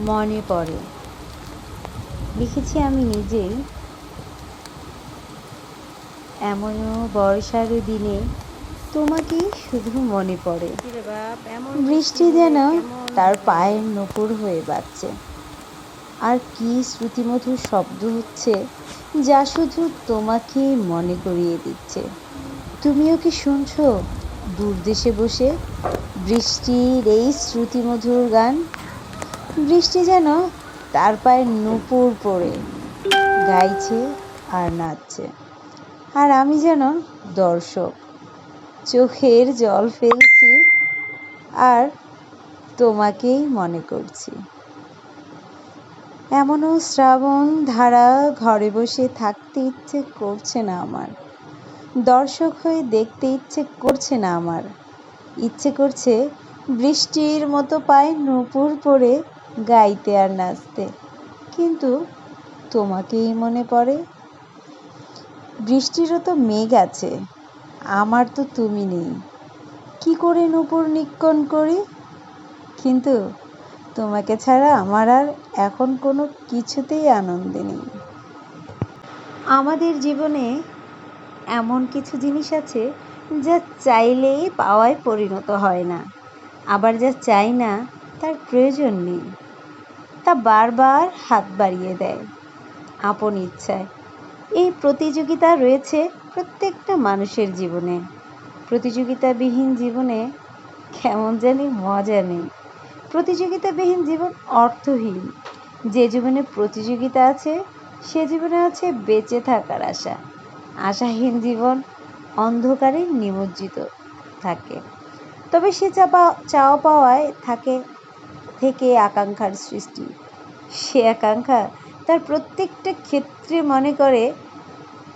মনে পড়ে। লিখেছি আমি নিজেই। এমনও বর্ষার দিনে তোমাকেই শুধু মনে পড়ে। বৃষ্টি যেন তার পায়ের নূপুর হয়ে বাজছে। আর কি শ্রুতিমধুর শব্দ হচ্ছে, যা শুধু তোমাকেই মনে করিয়ে দিচ্ছে। তুমিও কি শুনছো দূরদেশে বসে বৃষ্টির এই শ্রুতিমধুর গান? বৃষ্টি যেন তার পায়ের নূপুর পরে গাইছে আর নাচছে। আর আমি যেন দর্শক, চোখের জল ফেলছি আর তোমাকেই মনে করছি। এমনও শ্রাবণ ধারা ঘরে বসে থাকতে ইচ্ছে করছে না আমার। দর্শক হয়ে দেখতে ইচ্ছে করছে না আমার। ইচ্ছে করছে বৃষ্টির মতো পায়ে নূপুর পরে গাইতে আর নাচতে। কিন্তু তোমাকেই মনে পড়ে। বৃষ্টিরও তো মেঘ আছে, আমার তো তুমি নেই। কি করে নূপুর নিক্কণ করি? কিন্তু তোমাকে ছাড়া আমার আর এখন কোনো কিছুতেই আনন্দ নেই। আমাদের জীবনে এমন কিছু জিনিস আছে যা চাইলেই পাওয়ায় পরিণত হয় না, আবার যা চাই না তার প্রয়োজন নেই, তা বারবার হাত বাড়িয়ে দেয় আপন ইচ্ছায়। এই প্রতিযোগিতা রয়েছে প্রত্যেকটা মানুষের জীবনে। প্রতিযোগিতাবিহীন জীবনে কেমন জানি মজা নেই। প্রতিযোগিতাবিহীন জীবন অর্থহীন। যে জীবনে প্রতিযোগিতা আছে সে জীবনে আছে বেঁচে থাকার আশা। আশাহীন জীবন অন্ধকারে নিমজ্জিত থাকে। তবে সে চাওয়া পাওয়ায় থেকে আকাঙ্ক্ষার সৃষ্টি। সে আকাঙ্ক্ষা তার প্রত্যেকটা ক্ষেত্রে মনে করে,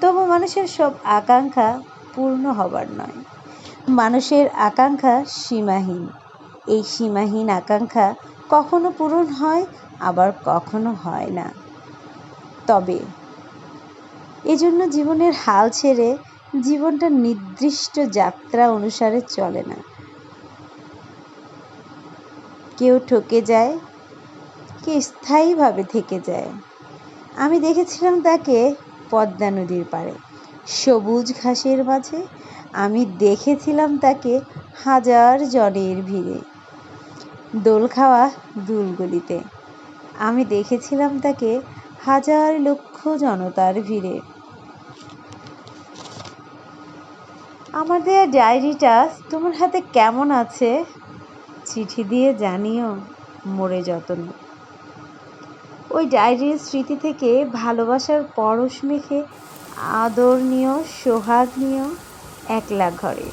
তবু মানুষের সব আকাঙ্ক্ষা পূর্ণ হবার নয়। মানুষের আকাঙ্ক্ষা সীমাহীন। এই সীমাহীন আকাঙ্ক্ষা কখনো পূরণ হয়, আবার কখনো হয় না। তবে এজন্য জীবনের হাল ছেড়ে জীবনটা নির্দিষ্ট যাত্রা অনুসারে চলে না। কেউ ঠকে যায়, কেউ স্থায়ীভাবে থেকে যায়। আমি দেখেছিলাম তাকে পদ্মা নদীর পাড়ে সবুজ ঘাসের মাঝে। আমি দেখেছিলাম তাকে হাজার জনের ভিড়ে দোল খাওয়া দুলগলিতে। আমি দেখেছিলাম তাকে হাজার লক্ষ জনতার ভিড়ে। আমার দেয়া ডায়েরিটা তোমার হাতে কেমন আছে? চিঠি দিয়ে জানিও মোরে যতন। ওই ডায়েরির স্মৃতি থেকে ভালোবাসার পরশ মেখে আদর নিও, সোহাগ নিও একলা ঘরে।